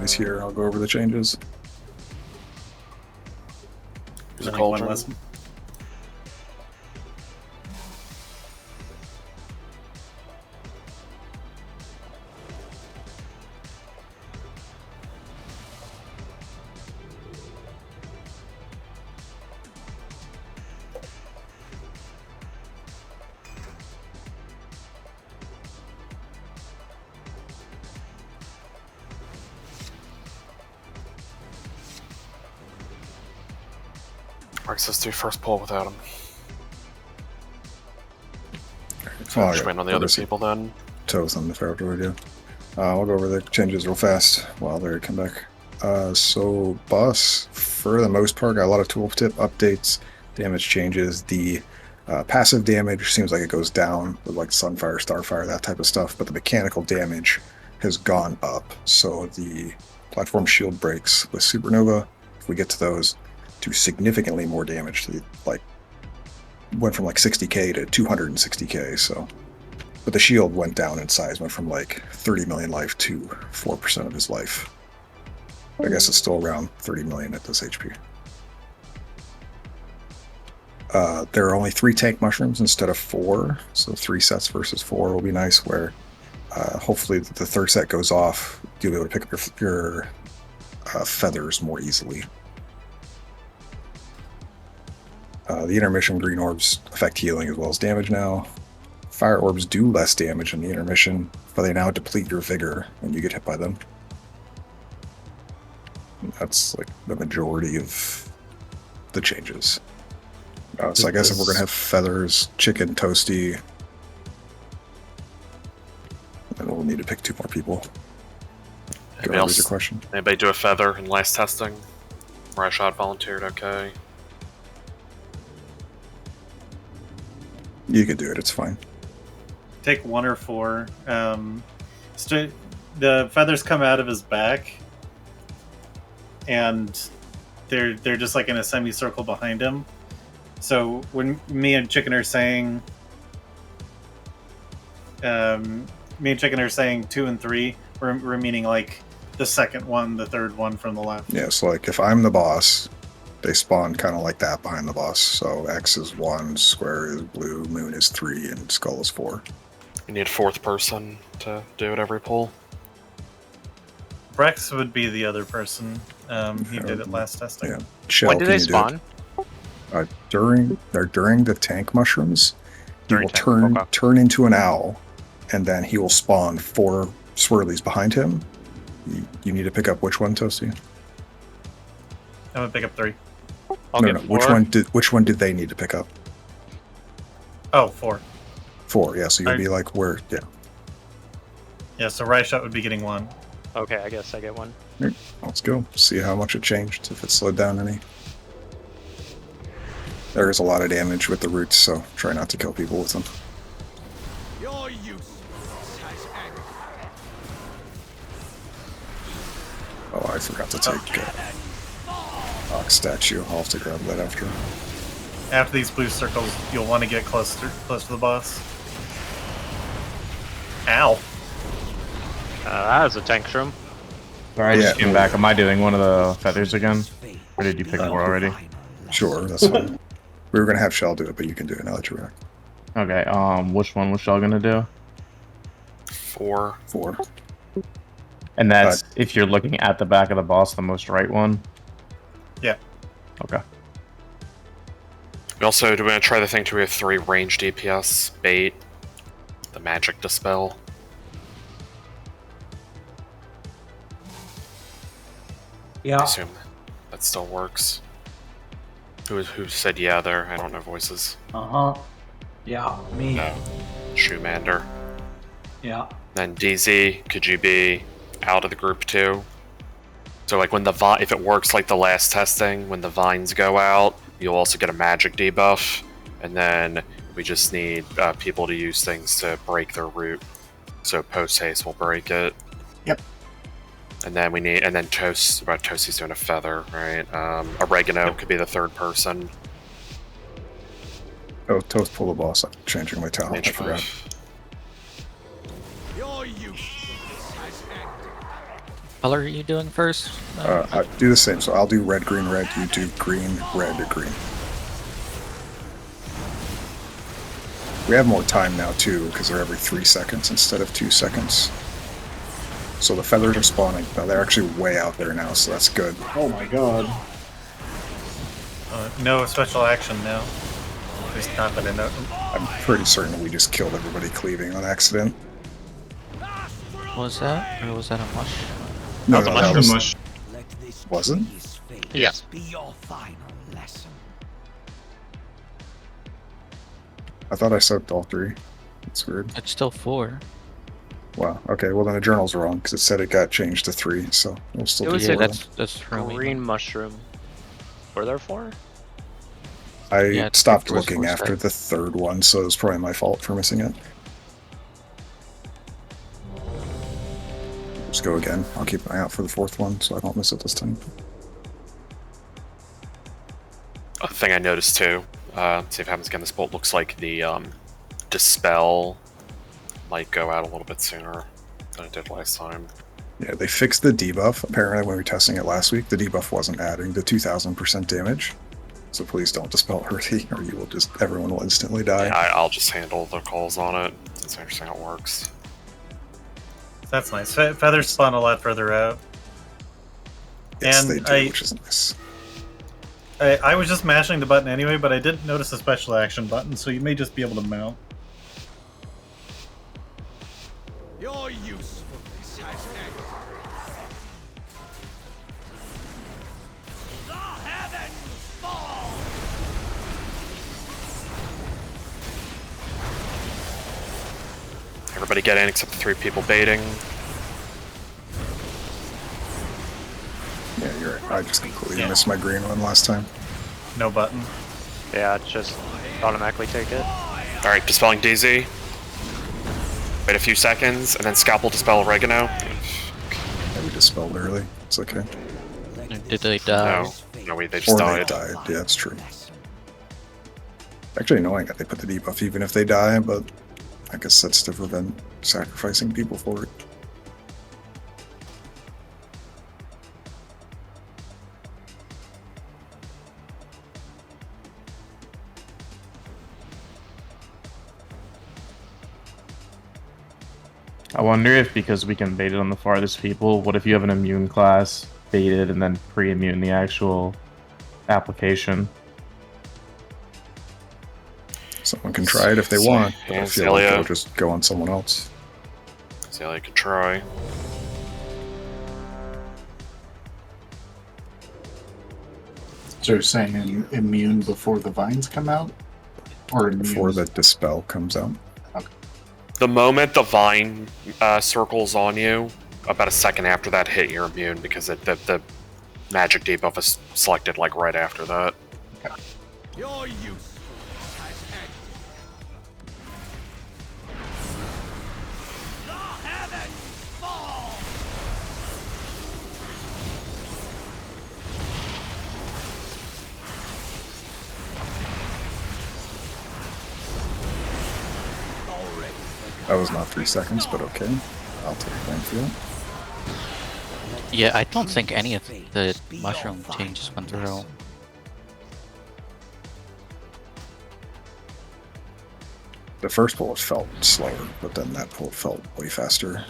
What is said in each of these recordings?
everybody's here, I'll go over the changes. There's a cauldron. Alright, let's do first pull without him. So just waiting on the other people then. Toes on the fair idea. I'll go over the changes real fast while they come back. So boss, for the most part, got a lot of tooltip updates, damage changes. The passive damage seems like it goes down with like Sunfire, Starfire, that type of stuff, but the mechanical damage has gone up. So the platform shield breaks with Supernova, if we get to those, do significantly more damage. To like went from like 60k to 260k. So, but the shield went down in size, went from like 30 million life to 4% of his life. I guess it's still around 30 million at this HP. There are only 3 tank mushrooms instead of 4, so 3 sets versus 4 will be nice. Where hopefully the third set goes off, you'll be able to pick up your feathers more easily. The intermission green orbs affect healing as well as damage now. Fire orbs do less damage in the intermission, but they now deplete your vigor when you get hit by them. And that's like the majority of the changes. So I guess if we're going to have feathers, chicken, toasty, then we'll need to pick 2 more people. Anybody else? Your question? Anybody do a feather in last testing? Where I shot volunteered, okay. You could do it, it's fine. Take 1 or 4. The feathers come out of his back, and they're just like in a semicircle behind him. So when me and Chicken are saying 2 and 3, we're meaning like the second one, the third one from the left. Yeah, so like if I'm the boss, they spawn kind of like that behind the boss. So X is 1, square is blue, moon is 3, and skull is 4. You need a 4th person to do it every pull. Brex would be the other person. He did it last testing. Yeah. Shell, when do they spawn? During the tank mushrooms, he will turn into an owl, and then he will spawn 4 swirlies behind him. You need to pick up which one, Toasty? I'm gonna pick up 3. No. Which one did they need to pick up? Oh, 4. 4, yeah. So you'll be like, where? Yeah. Yeah. So Rhyshot would be getting 1. Okay, I guess I get 1. Right, let's go. See how much it changed. If it slowed down any. There is a lot of damage with the roots, so try not to kill people with them. Your use has ended. Oh, I forgot to take Ox statue. I'll have to grab that after. After these blue circles, you'll want to get close to the boss. Ow. That was a tank shroom. Sorry, I just came back. Am I doing one of the feathers again? Or did you pick 4 already? Sure, that's fine. We were going to have Shell do it, but you can do it now that you're back. Okay, which one was Shell going to do? 4. 4. And that's if you're looking at the back of the boss, the most right one? Yeah. Okay. We also do want to try the thing to have 3 range DPS, bait, the magic dispel. Yeah. I assume that still works. Who said yeah there? I don't know voices. Yeah, me. No. Shoemander. Yeah. Then DZ, could you be out of the group too? So like when if it works like the last testing, when the vines go out, you'll also get a magic debuff, and then we just need people to use things to break their root. So post haste will break it. Yep. And then Toasty's doing a feather, right? Oregano could be the 3rd person. Oh, Toast pull the boss. I'm changing my talent. I forgot. Your use has ended. color are you doing first? I do the same. So I'll do red, green, red. You do green, red, green. We have more time now too, because they're every 3 seconds instead of 2 seconds. So the feathers are spawning. Now they're actually way out there now, so that's good. Oh my god. No special action now. There's not been enough. I'm pretty certain we just killed everybody cleaving on accident. Was that? Or was that a mush? No, That was a that mushroom. was, wasn't? Yes. Be your final lesson. I thought I soaked all 3. That's weird. It's still 4. Wow. Okay, well then the journal's wrong, because it said it got changed to 3, so we'll still It do was Yeah, 4 that's from Green mushroom. Were there 4? I Yeah, stopped there was looking 4 after the 3rd one, so it was probably my fault for missing it. Just go again. I'll keep an eye out for the 4th one, so I don't miss it this time. A thing I noticed too, see if it happens again, this bolt looks like the Dispel might go out a little bit sooner than it did last time. Yeah, they fixed the debuff. Apparently, when we were testing it last week, the debuff wasn't adding the 2000% damage. So please don't dispel early, or you will just, everyone will instantly die. Yeah, I'll just handle the calls on it, since I understand how it works. That's nice. Feathers spawn a lot further out. Yes, and they do, which is nice. I was just mashing the button anyway, but I didn't notice the special action button, so you may just be able to mount. Your usefulness has ended. The heavens fall. Everybody get in except the 3 people baiting. Yeah, you're right. I just completely missed my green one last time. No button. Yeah, just automatically take it. Alright, dispelling DZ. Wait a few seconds, and then scalpel dispel oregano. Yeah, we dispelled early. It's okay. Did they die? No, wait, they Or just they died. died. Yeah, that's true. Actually annoying that they put the debuff even if they die, but I guess that's to prevent sacrificing people for it. I wonder if because we can bait it on the farthest people, what if you have an immune class baited and then pre-immune the actual application? Someone can try it if they want, but I Yeah, feel like Zelia. it'll just go on someone else. Zelia could try. So you're saying immune before the vines come out? Or immune Before the dispel comes out. The moment the vine circles on you, about a second after that hit, you're immune because the magic debuff is selected like right after that. Your usefulness has ended. The heavens fall. That was not 3 seconds, but okay. I'll take thank you. Yeah, I don't think any of the mushroom changes went through. The first pull felt slower, but then that pull felt way faster.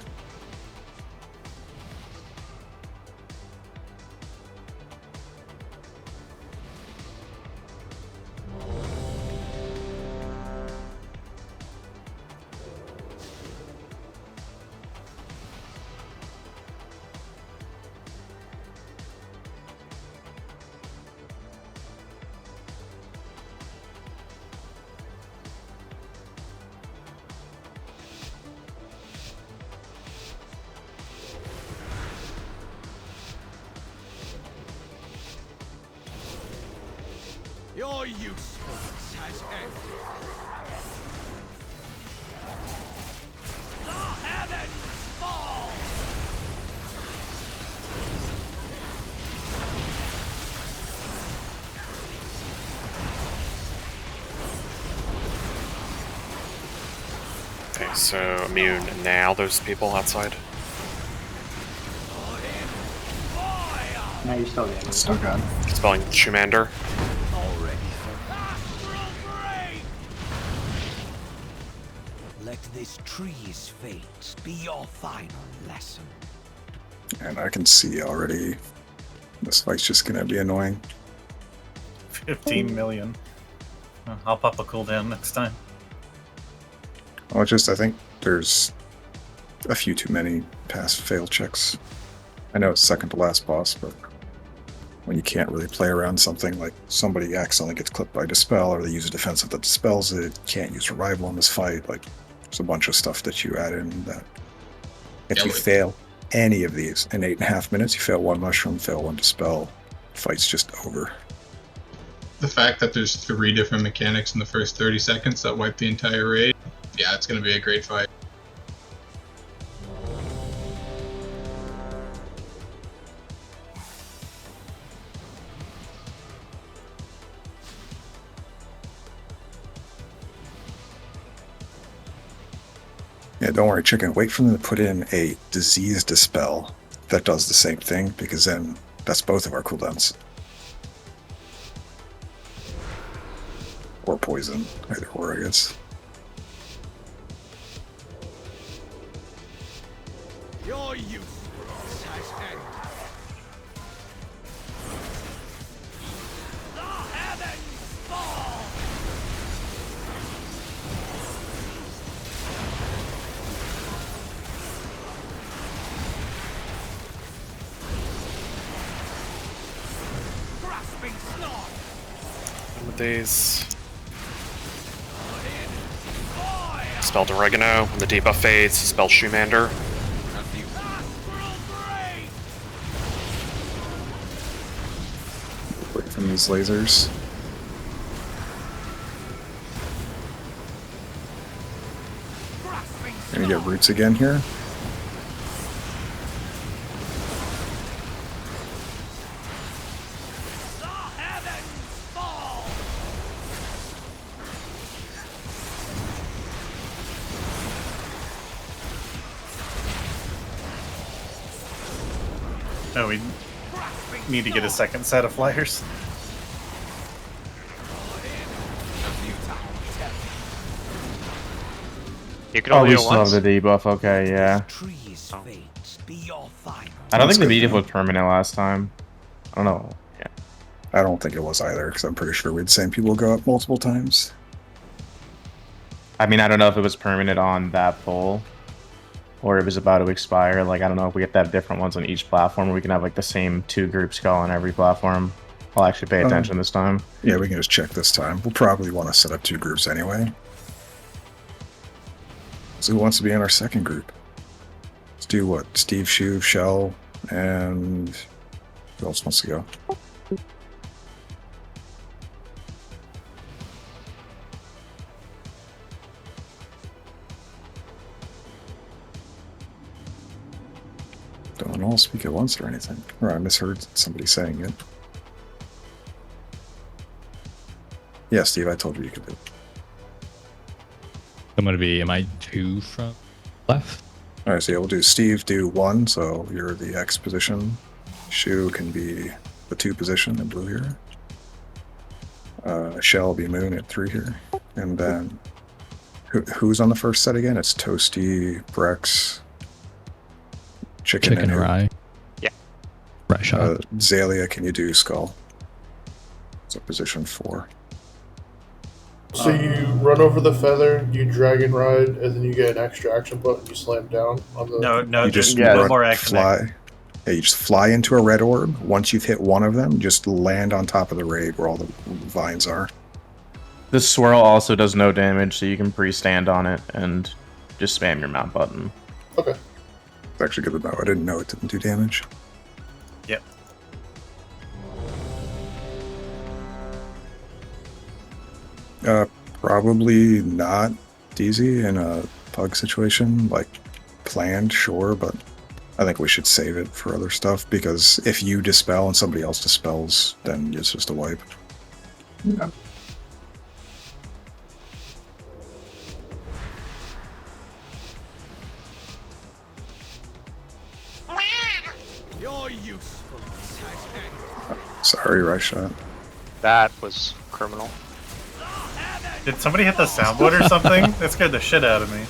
Your usefulness has ended. The heavens fall. Okay, so immune now, those people outside. No, you still get it. Still got it. Spelling Shumander. Already. Let this tree's fate be your final lesson. And I can see already this fight's just gonna be annoying. 15 million. I'll pop a cooldown next time. Well, it's just I think there's a few too many pass-fail checks. I know it's second to last boss, but when you can't really play around something like somebody accidentally gets clipped by Dispel or they use a defensive that dispels it, can't use Revival in this fight, like there's a bunch of stuff that you add in that if you fail any of these in 8.5 minutes, you fail one mushroom, fail one dispel, fight's just over. The fact that there's 3 different mechanics in the first 30 seconds that wipe the entire raid, yeah, it's going to be a great fight. Yeah, don't worry, chicken. Wait for them to put in a disease dispel that does the same thing, because then that's both of our cooldowns. Or poison, either or, I guess. Your use has ended. The heavens fall. Grasping snarl. With these. Spelled Oregano. When the debuff fades, spell Shumander. Wait from these lasers. Gonna get roots again here. No, we need to get a second set of flyers. You can Oh, only we do it still have once. the debuff. Okay, yeah. Tree's fate be your final. I don't That's think the good, debuff though. was permanent last time. I don't know. Yeah. I don't think it was either, because I'm pretty sure we'd seen people go up multiple times. I mean, I don't know if it was permanent on that poll or it was about to expire. Like, I don't know if we get to have different ones on each platform or we can have like the same 2 groups go on every platform. I'll actually pay attention this time. Yeah, we can just check this time. We'll probably want to set up 2 groups anyway. So who wants to be in our second group? Let's do what? Steve, Shuv, Shell, and who else wants to go? Don't all speak at once or anything. Or I misheard somebody saying it. Yeah, Steve, I told you you could do it. I'm gonna be, am I 2 from left? Alright, so yeah, we'll do Steve, do 1, so you're the X position. Shu can be the 2 position in blue here. Shell will be Moon at 3 here. And then, who's on the first set again? It's Toasty, Brex, Chicken and who? Rye. Yeah. Right shot. Zalia, can you do Skull? So position 4. So you run over the feather, you dragon ride, and then you get an extra action button. You slam down on the. No, You just just one more action. fly. Yeah, you just fly into a red orb. Once you've hit one of them, just land on top of the raid where all the vines are. The swirl also does no damage, so you can pre-stand on it and just spam your mount button. Okay. It's actually good to know. I didn't know it didn't do damage. Yep. Probably not DZ in a pug situation, like planned, sure, but I think we should save it for other stuff, because if you dispel and somebody else dispels, then it's just a wipe. Yeah. Your use Sorry, right shot. That was criminal. Did somebody hit the soundboard or something? That scared the shit out of me.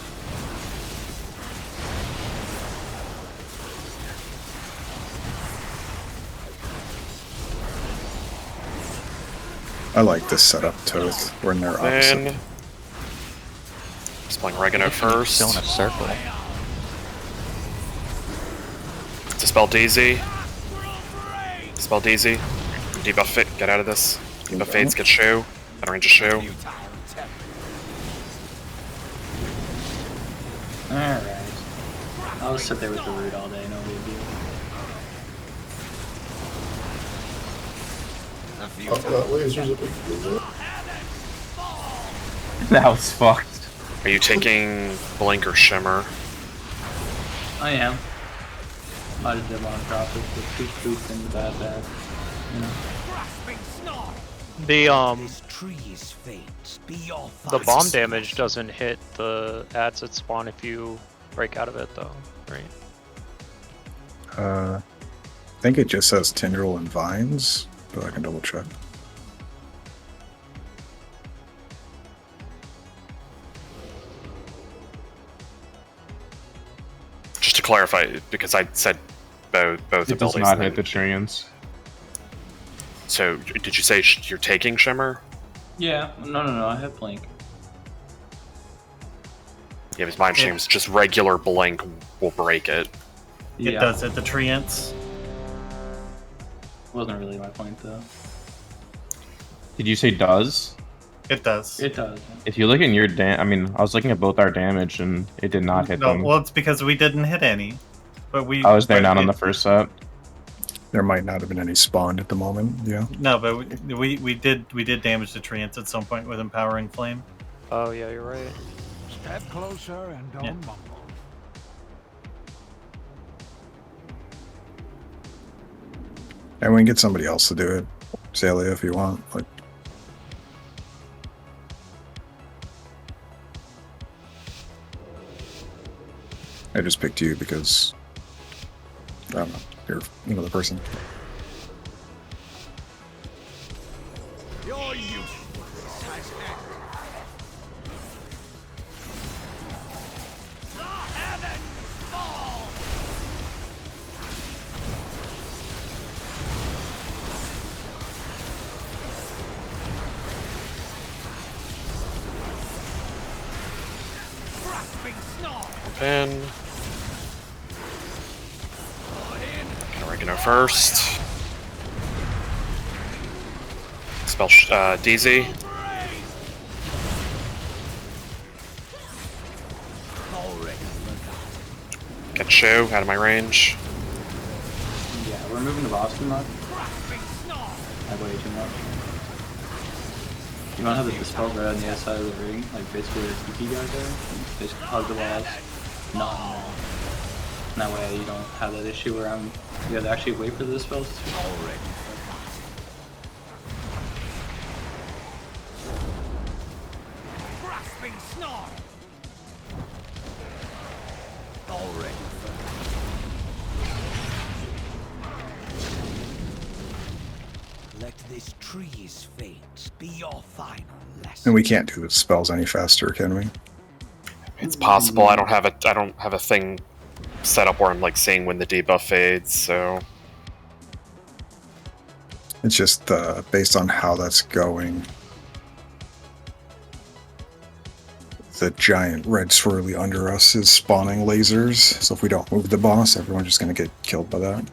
I like this setup, Toth. We're in their opposite. Then just playing oregano first. Still in a circle. Dispel DZ. Dispel DZ. Debuff it. Get out of this. Debuff fades. Get shoe. Out of range of shoe. Alright. I'll just sit there with the root all day, no big deal. That laser's a big deal. That was fucked. Are you taking Blink or Shimmer? I am. I just didn't want to drop it with two boots in the bad. You know. The bomb damage doesn't hit the ads that spawn if you break out of it though, right? I think it just says Tindral and Vines, but I can double check. Just to clarify, because I said both It does abilities. not hit the treants. So, did you say you're taking Shimmer? Yeah, no, I have Blink. Yeah, because my understanding was just regular Blink will break it. It does hit the treants. Wasn't really my point though. Did you say does? It does. It does. If you look in your I was looking at both our damage and it did not hit them. Well, it's because we didn't hit any. But we. I was there not on the first set. There might not have been any spawned at the moment, yeah. No, but we did damage the treants at some point with Empowering Flame. Oh yeah, you're right. Step closer and don't mumble. And we can get somebody else to do it. Celia, if you want. Like, I just picked you because I don't know, you're the person. You're useless. Pin. Oregano first. Spell DZ. Get shoe out of my range. Yeah, we're moving the boss too much. I way too much. You want to have the dispel right on the other side of the ring, like basically where the TP guys are. Basically hug the walls, not in the wall. And that way you don't have that issue where you have to actually wait for the dispels to Grasping snarl. Already. Let this tree's fate be your final lesson. And we can't do the spells any faster, can we? It's possible. I don't have a thing set up where I'm like seeing when the debuff fades, so It's just based on how that's going. The giant red swirly under us is spawning lasers, so if we don't move the boss, everyone's just going to get killed by that.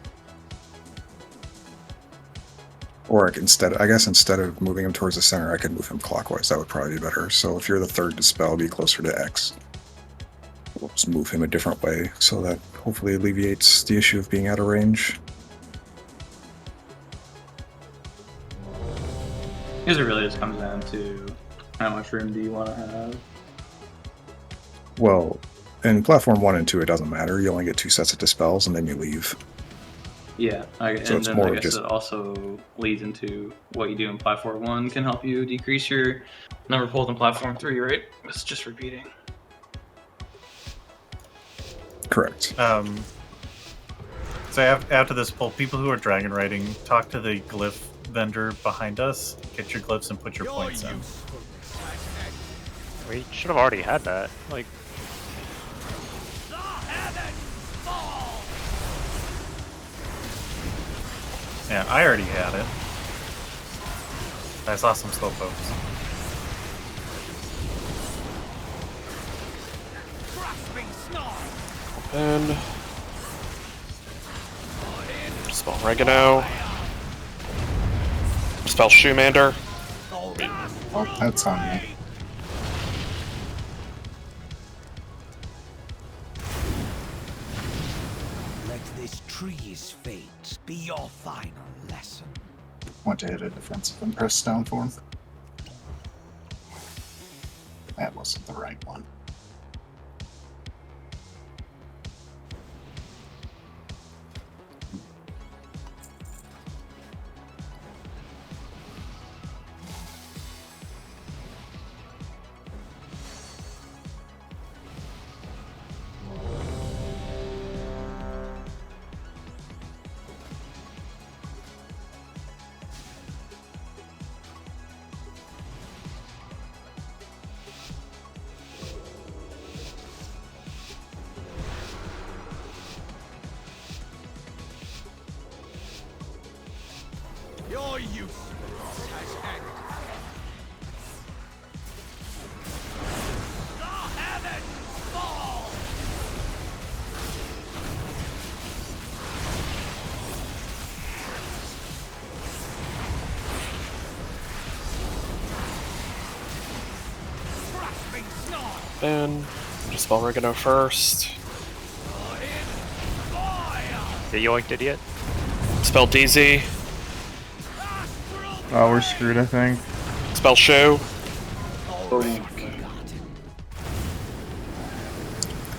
Or I guess instead of moving him towards the center, I could move him clockwise. That would probably be better. So if you're the third dispel, be closer to X. We'll just move him a different way, so that hopefully alleviates the issue of being out of range. I guess it really just comes down to how much room do you want to have. Well, in Platform 1 and 2, it doesn't matter. You only get 2 sets of dispels, and then you leave. Yeah, So and it's then more I of guess just- it also leads into what you do in Platform 1 can help you decrease your number of pulls in Platform 3, right? It's just repeating. Correct. So after this pull, people who are dragon riding, talk to the glyph vendor behind us, get your glyphs and put your points in. We should have already had that. Like, yeah, I already had it. I saw some slow folks. And spell oregano. Spell Shoemander. Oh, that's on me. Let this tree's fate be your final lesson. Want to hit a defensive and press down for him. That wasn't the right one. Your use has ended. The heavens fall! Grasping snarl! And just spell oregano first. the yoinked idiot. Spell DZ. Oh, we're screwed, I think. Spell Show.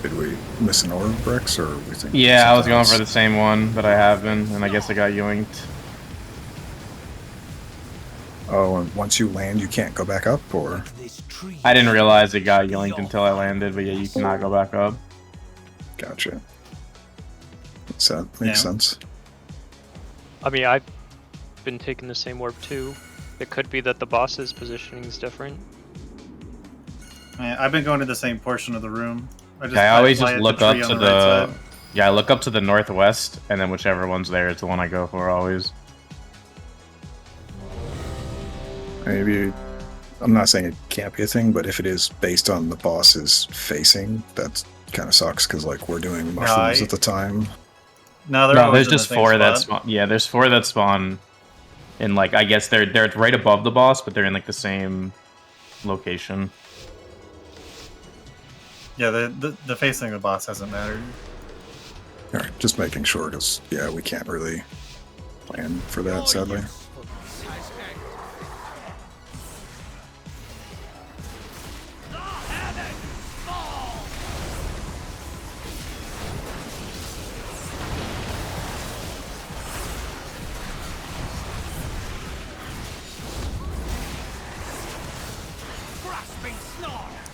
Did we miss an orb, Rex, or we think? Yeah, I was going else? for the same one, but I have been, and I guess I got yoinked. Oh, and once you land, you can't go back up, or? I didn't realize it got yoinked until I landed, but yeah, you cannot go back up. Gotcha. So that makes sense. I mean, I've been taking the same orb too. It could be that the boss's positioning is different. Yeah, I've been going to the same portion of the room. I always fly just at look up tree to on the, right side. yeah, I look up to the northwest, and then whichever one's there is the one I go for always. Maybe, I'm not saying it can't be a thing, but if it is based on the boss's facing, that kind of sucks, because, like, we're doing mushrooms at the time. No, there's just four that spawn. Yeah, there's four that spawn in, like, I guess they're right above the boss, but they're in, like, the same location. Yeah, the facing of the boss hasn't mattered. Alright, just making sure, because, yeah, we can't really plan for that, sadly.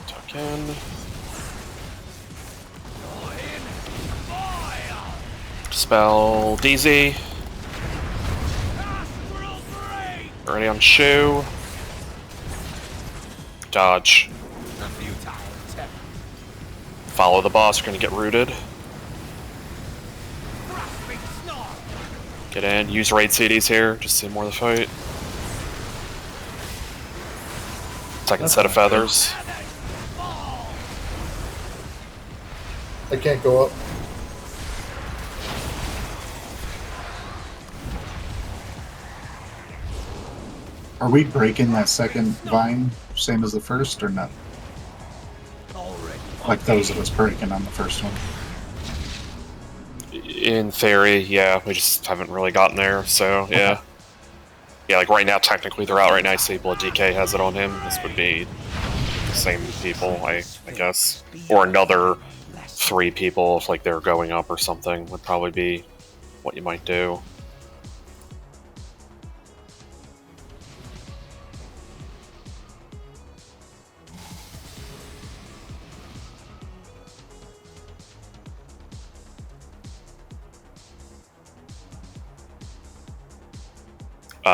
Tuck in. Spell DZ. Already on Shoe. Dodge. Follow the boss, you're gonna get rooted. Get in, use raid CDs here, just see more of the fight. Second set of feathers. I can't go up. Are we breaking that second vine, same as the first, or no? Like those that was breaking on the first one. In theory, yeah, we just haven't really gotten there, so yeah. Okay. Yeah, like right now, technically they're out right now, so Blood DK has it on him. This would be the same people, I guess. Or another 3 people if like they're going up or something would probably be what you might do.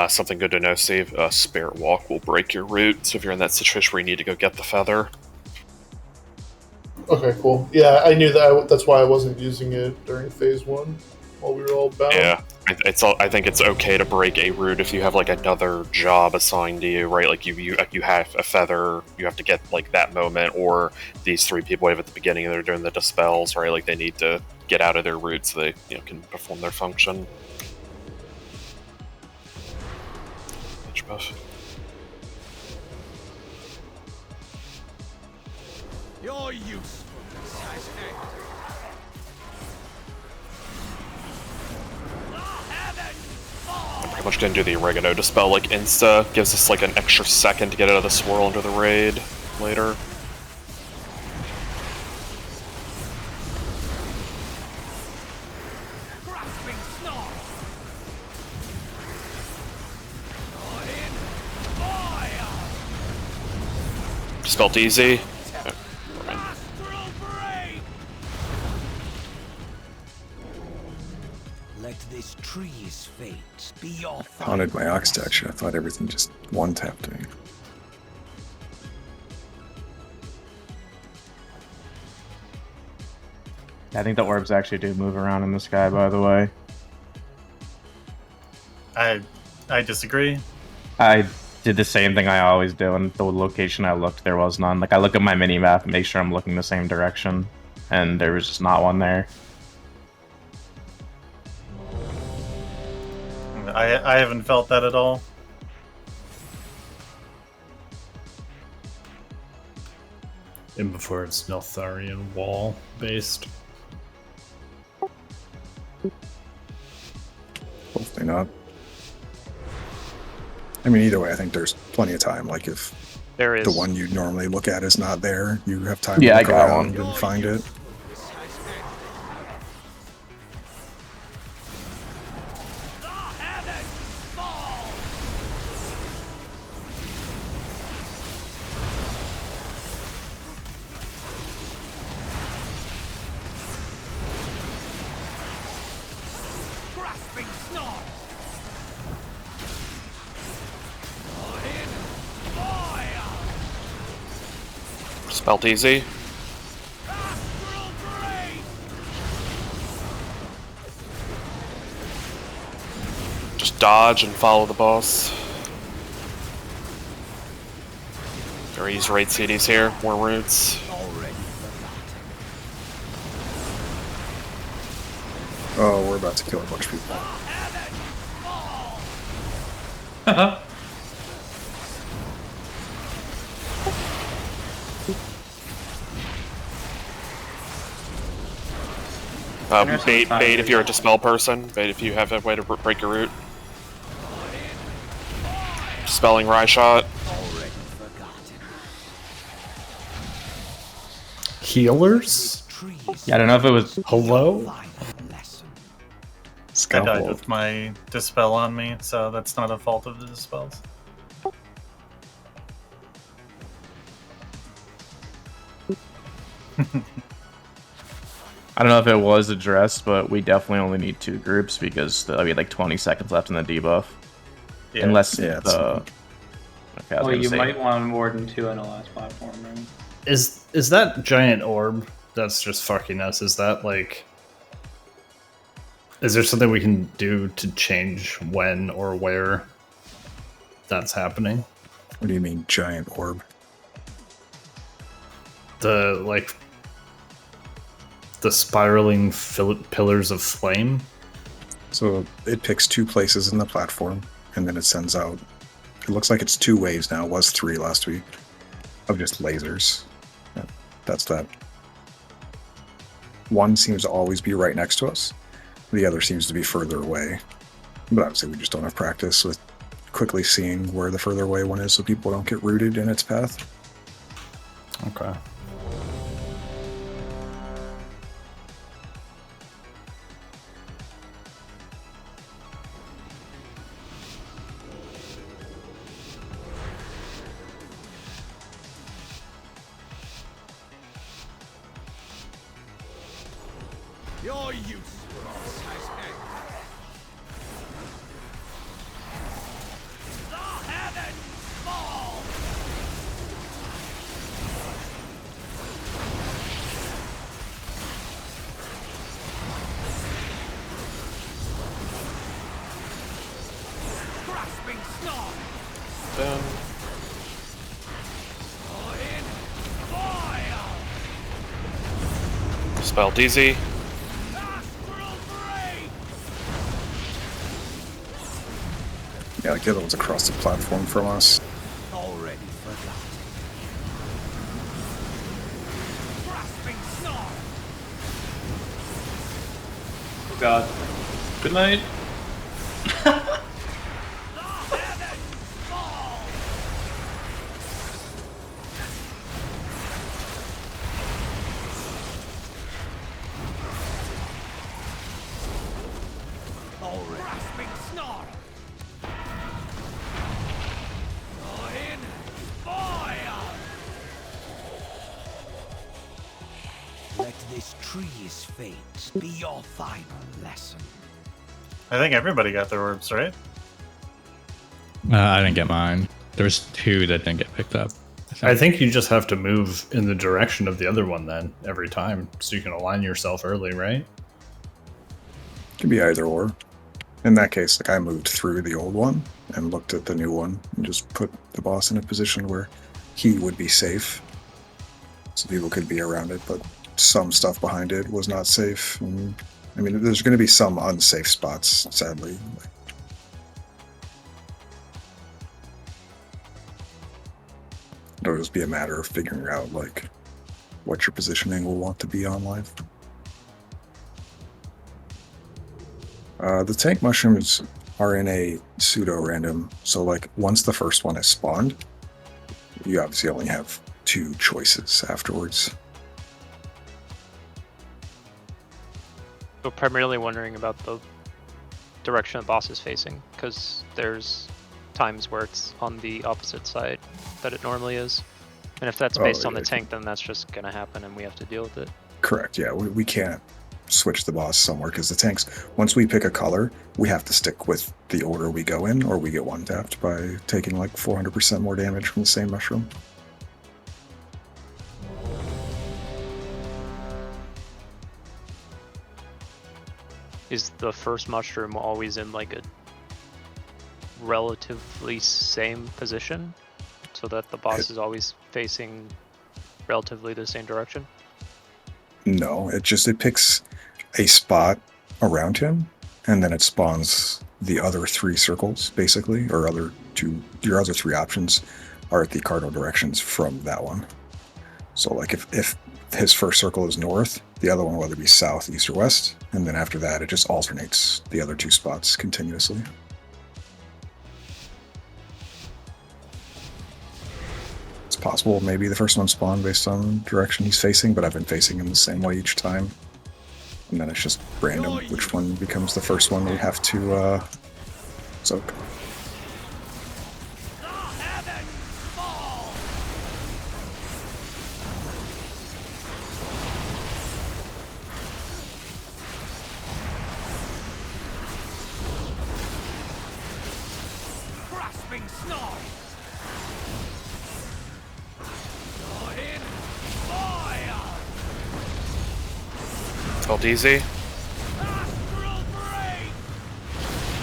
Something good to know, Steve. Spirit Walk will break your root, so if you're in that situation where you need to go get the feather. Okay, cool. Yeah, I knew that. That's why I wasn't using it during phase 1 while we were all bound. Yeah, I think it's okay to break a root if you have like another job assigned to you, right? Like you have a feather, you have to get like that moment, or these 3 people wave at the beginning and they're doing the dispels, right? Like they need to get out of their root so they can perform their function. Buff. You're useful. I pretty much didn't do the oregano dispel like insta. Gives us like an extra second to get out of the swirl into the raid later. Spelt easy. Let this tree's fate be your Haunted my ox statue. I thought everything just one tapped me. I think the orbs actually do move around in the sky, by the way. I disagree. I did the same thing I always do, and the location I looked, there was none. Like, I look at my mini-map and make sure I'm looking the same direction, and there was just not one there. I haven't felt that at all. And before it's Neltharion wall based. Hopefully not. I mean, either way, I think there's plenty of time. Like, if there is the one you normally look at is not there, you have time Yeah, to I look got around one. and find it. Spelt easy. Just dodge and follow the boss. Very easy raid CDs here, more roots. Oh, we're about to kill a bunch of people. Bait if you're a dispel person. Bait if you have a way to break your root. Dispelling Rye Shot. Healers? Yeah, I don't know if it was... Hello? I died with my dispel on me, so that's not a fault of the dispels. I don't know if it was addressed, but we definitely only need 2 groups because we had like 20 seconds left in the debuff. Yeah. Unless Yeah, the... Okay, I was Well, gonna you say... might want more than 2 on the last platform, right? Is that giant orb that's just fucking us? Is that like... Is there something we can do to change when or where that's happening? What do you mean, giant orb? The spiraling pillars of flame? So it picks 2 places in the platform, and then it sends out... It looks like it's 2 waves now. It was 3 last week. Of just lasers. Yeah, that's that. One seems to always be right next to us. The other seems to be further away. But obviously we just don't have practice with quickly seeing where the further away one is so people don't get rooted in its path. Okay. You're useful. Boom. Spell DZ. Yeah, like the other one's across the platform from us. Already forgotten. Oh god. Good night. Let this tree's fate be your final lesson. I think everybody got their orbs, right? I didn't get mine. There's 2 that didn't get picked up. I think you just have to move in the direction of the other one then every time, so you can align yourself early, right? Can be either or. In that case, like I moved through the old one and looked at the new one and just put the boss in a position where he would be safe. So people could be around it, but some stuff behind it was not safe. And, I mean, there's going to be some unsafe spots, sadly. It'll just be a matter of figuring out, like, what your positioning will want to be on live. The tank mushrooms are in a pseudo-random, so like once the first one is spawned, you obviously only have 2 choices afterwards. So primarily wondering about the direction the boss is facing, because there's times where it's on the opposite side that it normally is. And if that's based on the tank, then that's just going to happen and we have to deal with it. Correct, yeah. We can't switch the boss somewhere because the tanks, once we pick a color, we have to stick with the order we go in or we get one tapped by taking like 400% more damage from the same mushroom. Is the first mushroom always in like a relatively same position so that the boss is always facing relatively the same direction? No, it picks a spot around him and then it spawns the other 3 circles basically, or your other 3 options are at the cardinal directions from that one. So like if his first circle is north, the other one will either be south, east, or west, and then after that it just alternates the other 2 spots continuously. It's possible maybe the first one spawned based on direction he's facing, but I've been facing him the same way each time. And then it's just random which one becomes the first one we have to soak. Spell DZ.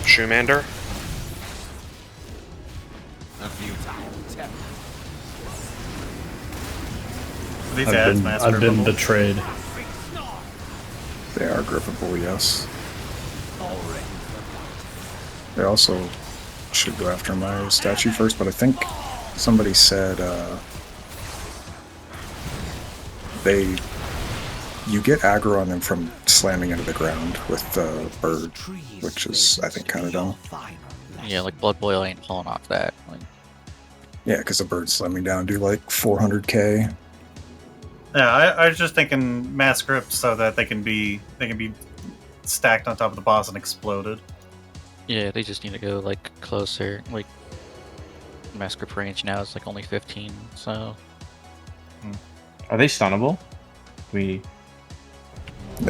Shoemander. I've been betrayed. They are grippable, yes. They also should go after my statue first, but I think somebody said you get aggro on them from slamming into the ground with the bird, which is, I think, kind of dumb. Yeah, like Blood Boil ain't pulling off that. Like, yeah, because the birds slamming down do like 400k. Yeah, I was just thinking mass grip so that they can be stacked on top of the boss and exploded. yeah, they just need to go like closer. Like mass grip range now is like only 15, so. Are they stunnable? They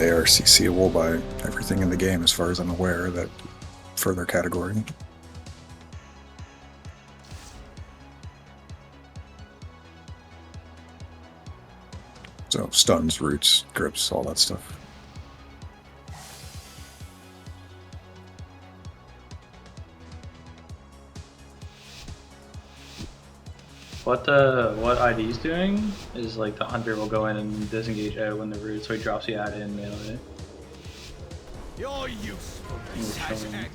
are CCable by everything in the game, as far as I'm aware, that further category. So stuns, roots, grips, all that stuff. What ID's doing is like the hunter will go in and disengage out when the root, so he drops the ad in melee. Your usefulness has ended.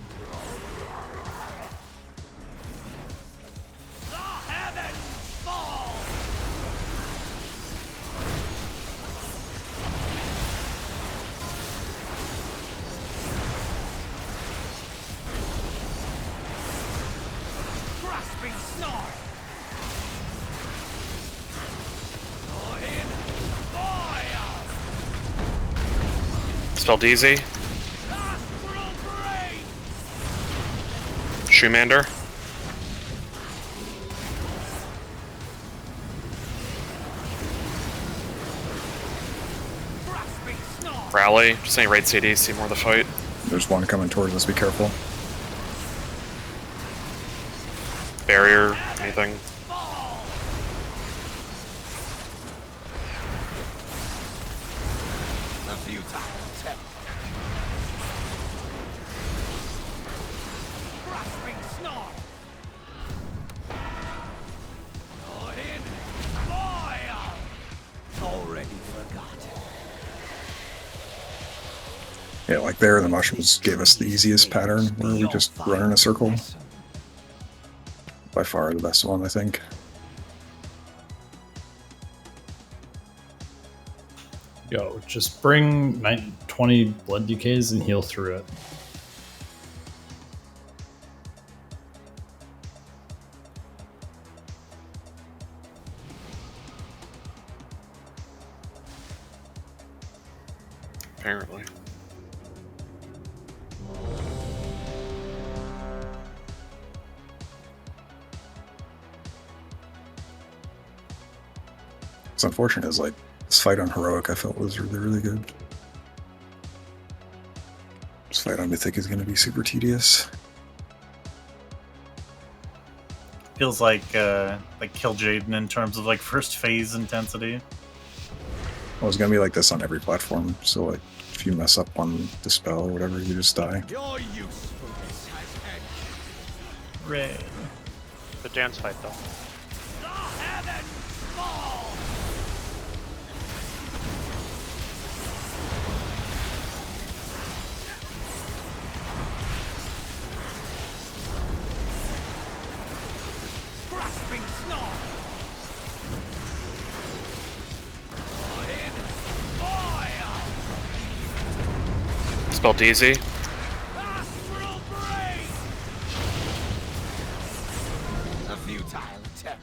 The heavens fall. Grasping snarl. Spelled easy. Shoemander. Rally. Just saying raid CD, see more of the fight. There's one coming towards us, be careful. Barrier, anything. Yeah, like there, the mushrooms gave us the easiest pattern where we just run in a circle. By far the best one, I think. Yo, just bring 20 blood decays and heal through it. Apparently. It's unfortunate, is like this fight on Heroic I felt was really, really good. This fight on Mythic is going to be super tedious. Feels like Kill Jaden in terms of like first phase intensity. Well, it's going to be like this on every platform, so like if you mess up on the spell or whatever, you just die. Your usefulness has ended. Ray. The dance fight though. The heavens fall. Grasping snarl. Spelled easy. Astral brain. A futile attempt.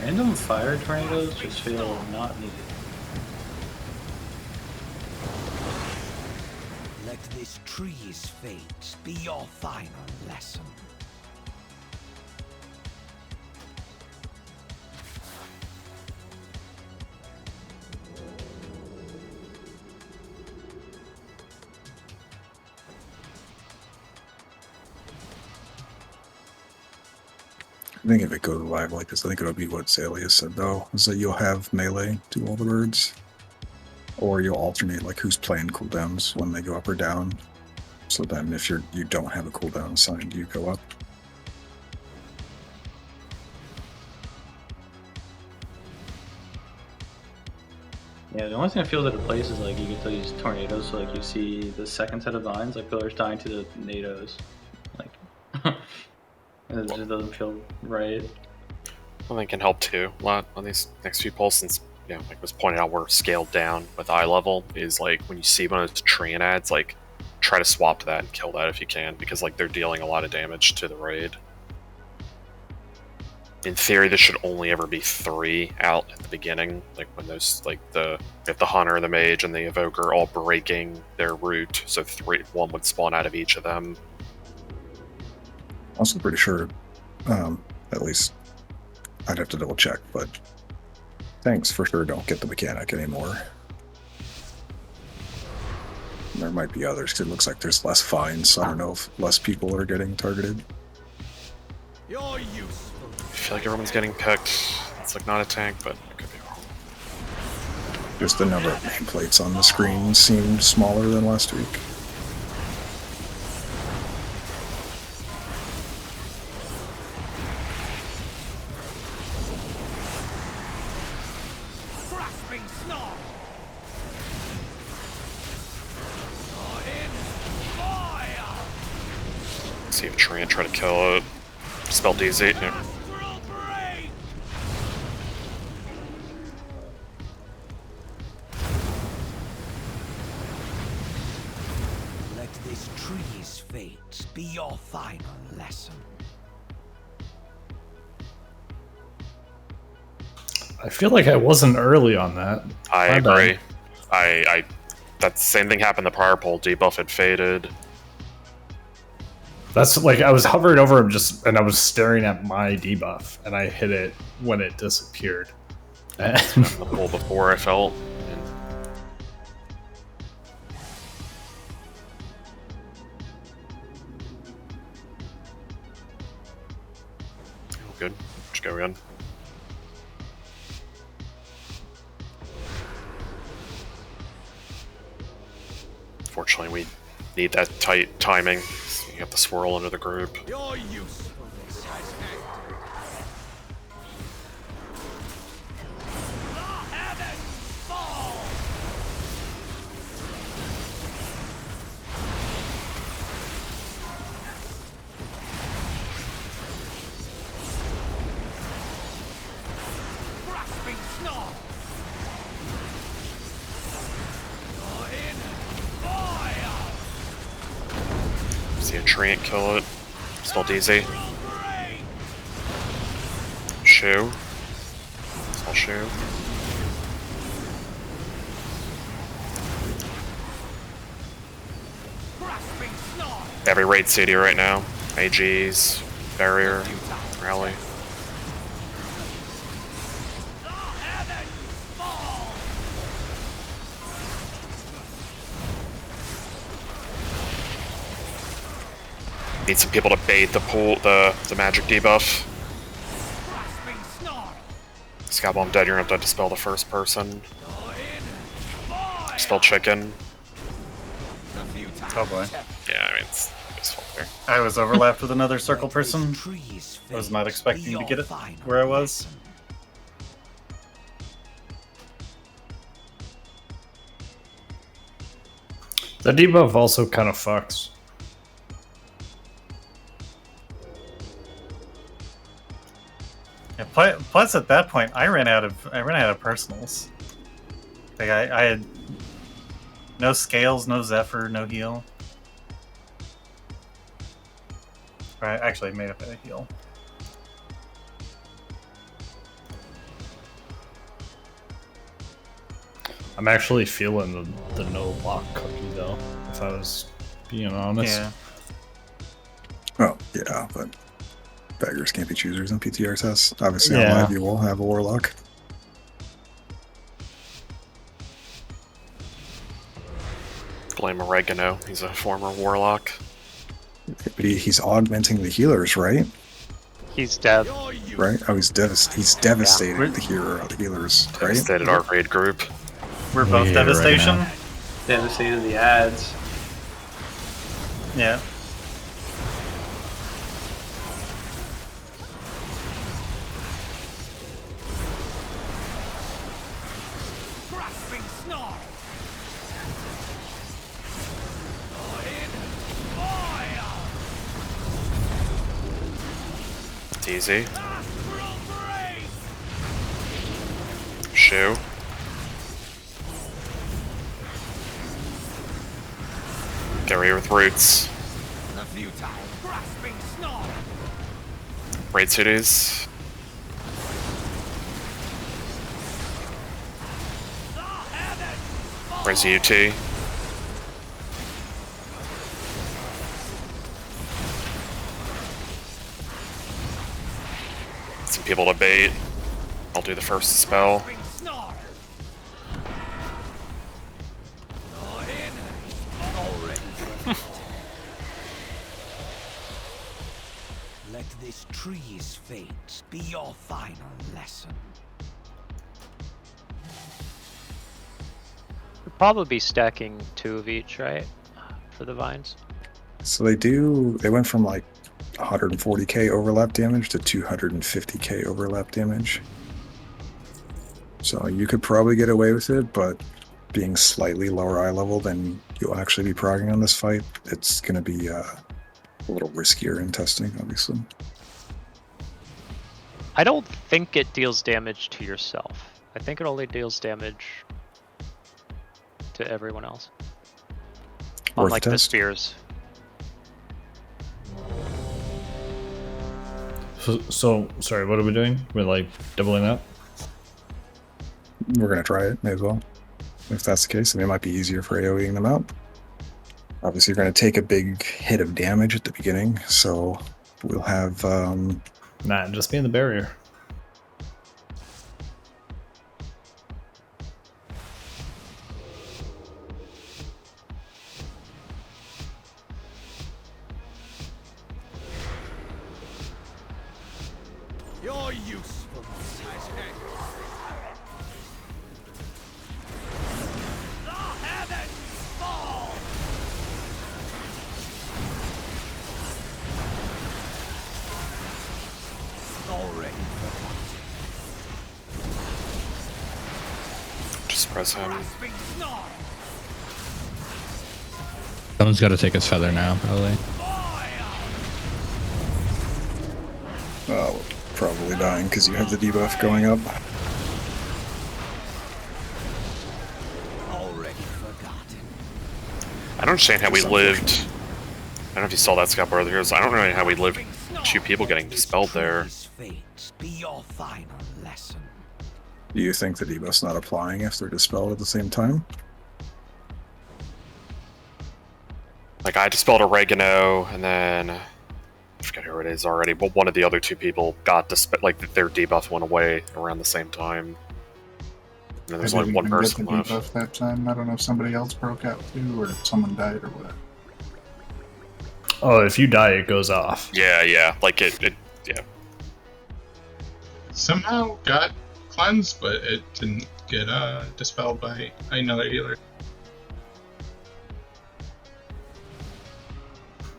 Random fire tornadoes just feel not needed. Let this tree's fate be your final lesson. I think if it goes live like this, I think it'll be what Zalius said though, is that you'll have melee to all the birds. Or you'll alternate like who's playing cooldowns when they go up or down. So then if you don't have a cooldown assigned, you go up. Yeah, the only thing I feel that it plays is like you get these tornadoes, so like you see the second set of vines, like pillars dying to the nados. Like it just doesn't feel right. I think can help too a lot on these next few pulls, since like was pointed out, we're scaled down with eye level. Is like when you see one of those trianads, like try to swap to that and kill that if you can, because like they're dealing a lot of damage to the raid. In theory, this should only ever be 3 out at the beginning, like when those if the hunter, the mage, and the evoker all breaking their root, so 1 would spawn out of each of them. Also pretty sure, at least I'd have to double check, but tanks for sure don't get the mechanic anymore. And there might be others, because it looks like there's less fines, so I don't know if less people are getting targeted. You're useful. I feel like everyone's getting picked. It's like not a tank, but it could be wrong. Just the number of nameplates on the screen seemed smaller than last week. See if Treant try to kill it. Spell DZ. Yeah. Let this tree's fate be your final lesson. I feel like I wasn't early on that. I My agree. bad. I that same thing happened the prior poll. Debuff had faded. That's like I was hovering over him and I was staring at my debuff, and I hit it when it disappeared. The poll before I felt. Good. Just go again. Fortunately, we need that tight timing. So you have to swirl into the group. Your usefulness has ended. The heavens fall. Grasping snarl. You're in fire. See a Treant kill it. Still DZ. Shoe. Still Shoe. Grasping snarl. Every raid CD right now. AGs, barrier, rally. The heavens fall. Need some people to bait the pool, the magic debuff. Grasping snarl. Scout Bomb dead, you're gonna have to dispel the first person. Dispel chicken. Oh boy. Yeah, I mean, it's fault there. I was overlapped with another circle person. I was not expecting to get it where I was. The debuff also kind of fucks. Yeah, plus at that point, I ran out of personals. Like I had no scales, no Zephyr, no heal. Right, actually, I made up a heal. I'm actually feeling the no lock cookie though, if I was being honest. Yeah. Oh, yeah, but beggars can't be choosers in PTR tests. Obviously, on Yeah. live you will have a warlock. Blame Oregano, he's a former warlock. But he's augmenting the healers, right? He's dead. Right? Oh, he's devastated the healers, right? Devastated our raid group. We're both Yeah, devastation. right Devastated the ads. Yeah. Grasping snarl. It's easy. Shoe. Get ready with roots. The futile. Grasping snarl. Raid cities. Where's UT? Some people to bait. I'll do the first spell. Snarl. Let this tree's fate be your final lesson. We'd probably be stacking 2 of each, right? For the vines. So they went from like 140k overlap damage to 250k overlap damage. So you could probably get away with it, but being slightly lower eye level than you'll actually be progging on this fight, it's going to be a little riskier in testing, obviously. I don't think it deals damage to yourself. I think it only deals damage to everyone else. Worth Unlike the test. spears. So sorry, what are we doing? We're like doubling up? We're gonna try it, may as well. If that's the case, then it might be easier for AoEing them out. Obviously, you're gonna take a big hit of damage at the beginning, so we'll have Nah, just be in the barrier. Your usefulness has ended. The heavens fall! Already forgotten. Just press him. Grasping snarl! Someone's got to take his feather now, probably. oh, probably dying because you have the debuff going up. Already forgotten. I don't understand how we lived. I don't know if you saw that Scott earlier. I don't know how we lived 2 people getting dispelled there. Fates be your final lesson. Do you think the debuff's not applying if they're dispelled at the same time? Like, I dispelled Oregano, and then I forget who it is already, but one of the other 2 people got like their debuff went away around the same time. And then there's I only didn't one even person get the left. debuff that time. I don't know if somebody else broke out too, or if someone died or what. Oh, if you die, it goes off. Yeah, like it yeah. Somehow got cleansed, but it didn't get dispelled by another healer.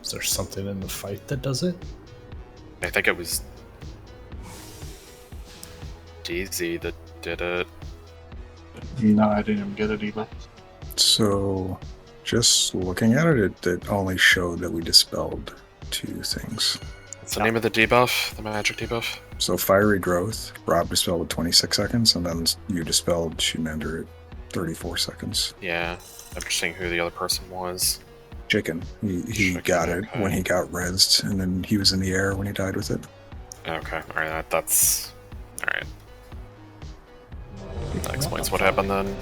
Is there something in the fight that does it? I think it was DZ that did it. No, I didn't even get a debuff. So, just looking at it, it only showed that we dispelled 2 things. What's the name of the debuff? The magic debuff? So, Fiery Growth, Rob dispelled at 26 seconds, and then you dispelled Shumender at 34 seconds. Yeah, I'm just seeing who the other person was. Chicken. He Chicken, got it okay. when he got rezzed, and then he was in the air when he died with it. Okay, alright, that's... Alright. That explains what happened then.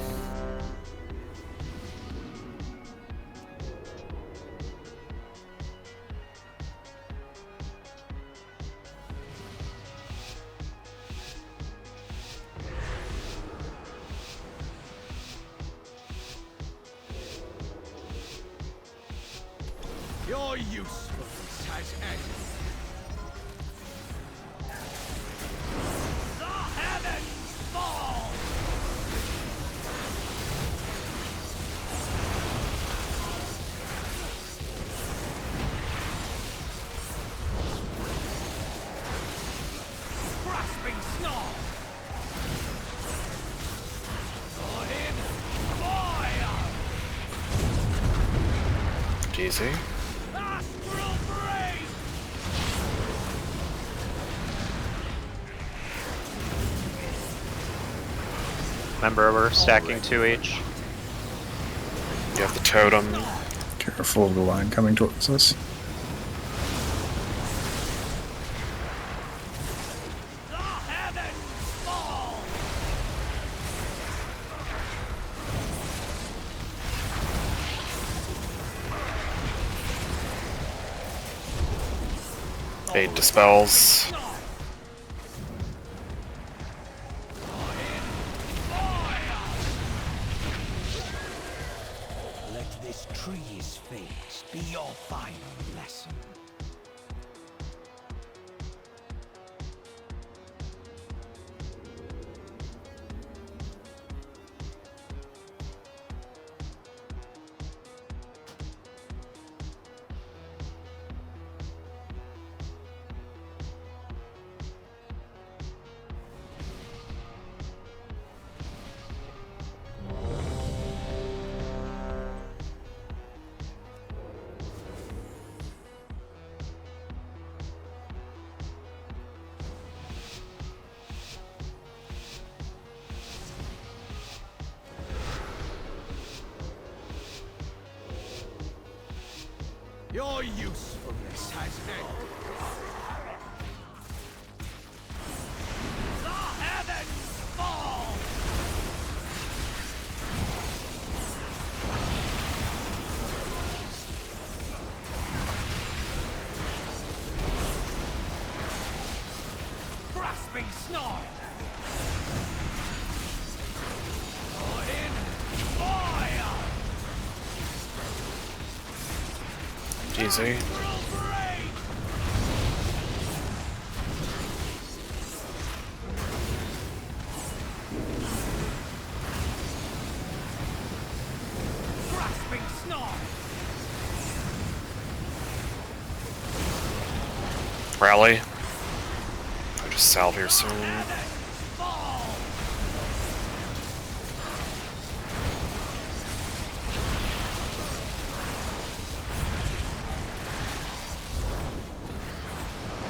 Your usefulness has ended. The heavens fall! Grasping snarl! For him, fire! DZ? Astral brain! Remember, we're stacking 2 each. You have the totem. Careful of the line coming towards us. The heavens fall! Fade dispels. Let this tree's fate be your final lesson. Your usefulness has ended. The heavens fall! Grasping snarl! In fire! Easy. Grasping snarl! Rally. I'll just salve here soon.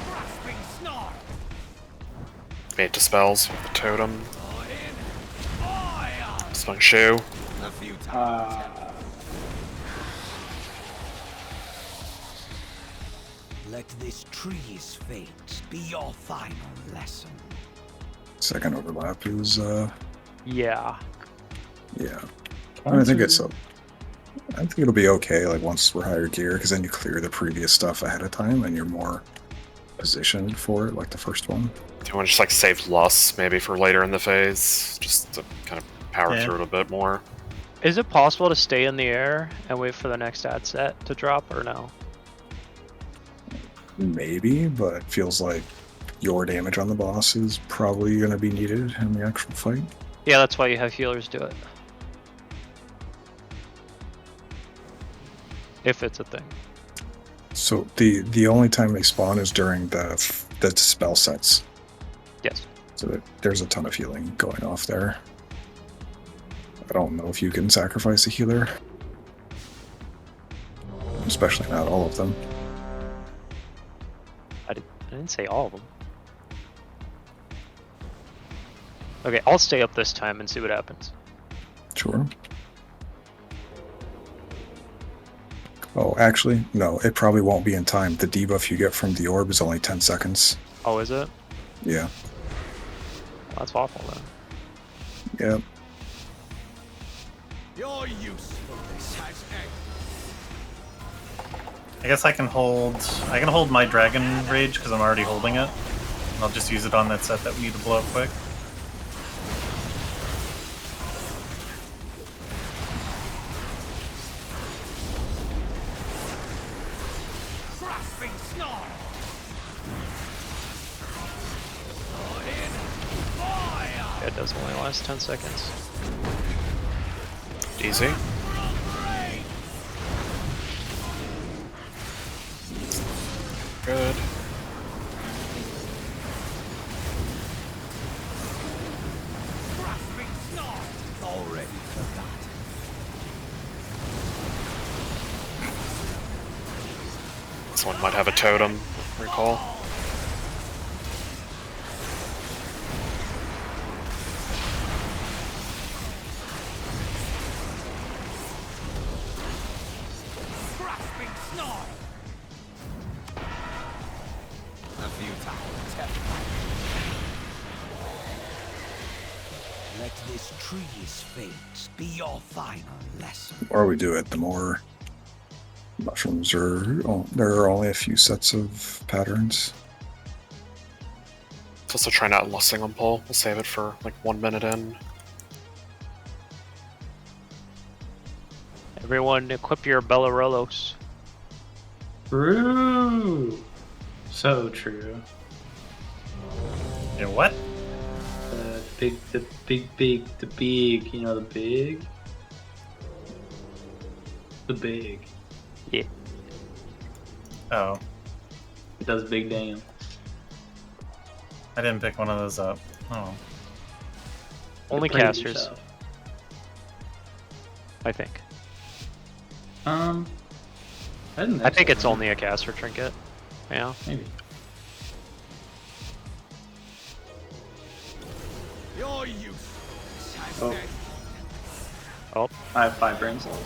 Grasping snarl! Made dispels with the totem. Fire! Spun shoe. A few times. Let this tree's fate be your final lesson. Second overlap is Yeah. yeah. I think it's I think it'll be okay. Like once we're higher gear, because then you clear the previous stuff ahead of time, and you're more positioned for it, like the first one. Do you want to just like save Lust maybe for later in the phase, just to kind of power Yeah. through it a bit more? Is it possible to stay in the air and wait for the next ad set to drop, or no? Maybe, but it feels like your damage on the boss is probably going to be needed in the actual fight. Yeah, that's why you have healers do it. If it's a thing. So the only time they spawn is during the spell sets. Yes. So there's a ton of healing going off there. I don't know if you can sacrifice a healer. Especially not all of them. I didn't say all of them. Okay, I'll stay up this time and see what happens. Sure. Oh, actually, no, it probably won't be in time. The debuff you get from the orb is only 10 seconds. Oh, is it? Yeah. That's awful then. Yep. Your usefulness has ended. I guess I can hold my Dragon Rage because I'm already holding it. I'll just use it on that set that we need to blow up quick. Grasping snarl! In fire! Yeah, it does only last 10 seconds. Easy. Good. Grasping snarl! Already forgotten. This one might have a totem, recall. Grasping snarl! A few times. Let this tree's fate be your final lesson. The more we do it, the more mushrooms are. Oh, there are only a few sets of patterns. Let's also try not lusting on pull. We'll save it for like 1 minute in. Everyone equip your Bellerolos. True. So true. Yeah, what? The big, you know, the big? The big. Yeah. Oh, It does big damn. I didn't pick one of those up. Oh. Only Play it casters, yourself. I think. I didn't I think it's only a caster trinket. Yeah. Maybe. Your use has Oh. ended. Oh. I have 5 brain cells.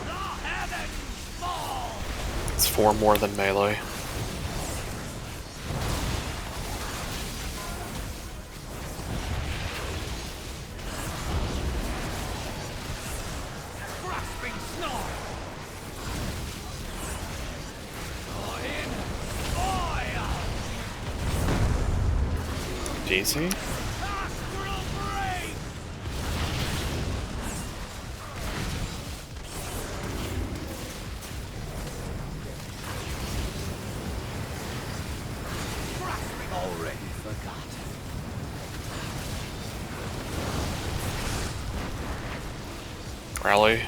The heavens fall! 4 more than melee. Easy. Already forgotten. Rally.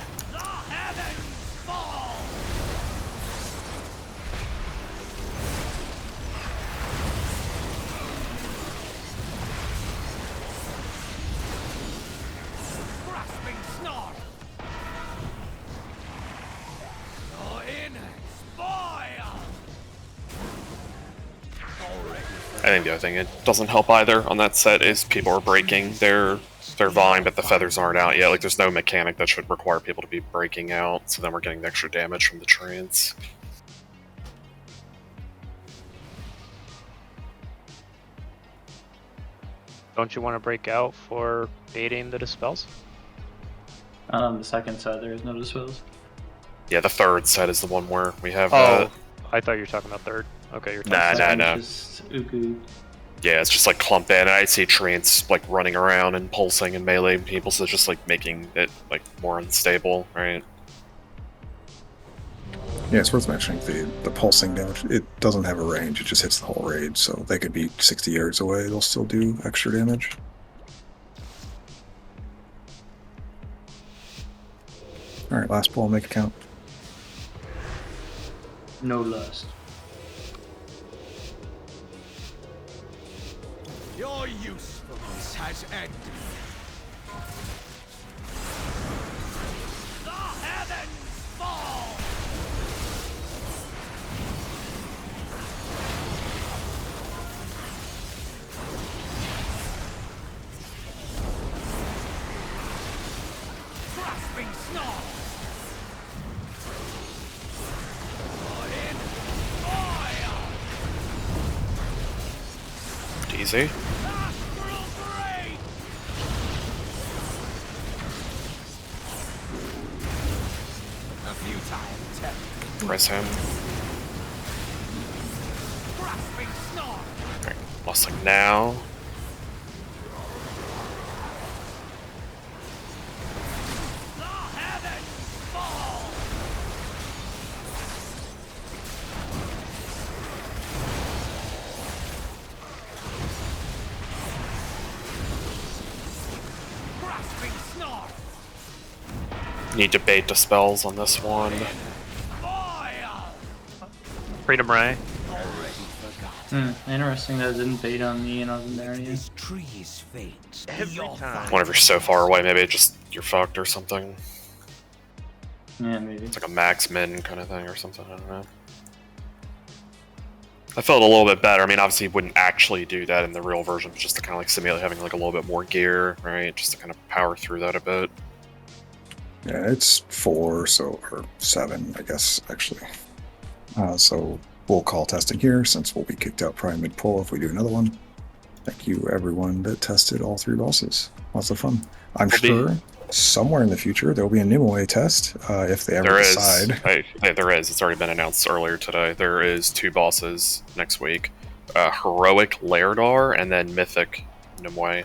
I think the other thing it doesn't help either on that set is people are breaking their vine, but the feathers aren't out yet. Like, there's no mechanic that should require people to be breaking out, so then we're getting the extra damage from the trance. Don't you want to break out for baiting the dispels? The second set, there is no dispels. Yeah, the third set is the one where we have. Oh, I thought you were talking about third. Okay, you're talking Nah. Just Uku. Yeah, it's just like clump in, and I see trance like running around and pulsing and melee people, so it's just like making it like more unstable, right? Yeah, it's worth mentioning the pulsing damage. It doesn't have a range; it just hits the whole raid. So they could be 60 yards away; they'll still do extra damage. All right, last pull, make it count. No lust. Your usefulness has ended. The heavens fall! Grasping snarl! Easy. Press him. Alright, Lossing now. Need to bait dispels on this one. Freedom Ray. Interesting that it didn't bait on me and I wasn't there yet. Whenever you're so far away, maybe it just you're fucked or something. Yeah, maybe. It's like a max min kind of thing or something, I don't know. I felt a little bit better. I mean, obviously you wouldn't actually do that in the real version, but just to kind of like simulate having like a little bit more gear, right? Just to kind of power through that a bit. Yeah, it's 4, or 7, I guess, actually. So we'll call testing here, since we'll be kicked out probably mid-pull if we do another one. Thank you, everyone that tested all 3 bosses. Lots of fun. I'm sure somewhere in the future there will be a Nimue test, if they ever decide. There is. It's already been announced earlier today. There is 2 bosses next week. Heroic Lairdar and then Mythic Nimue.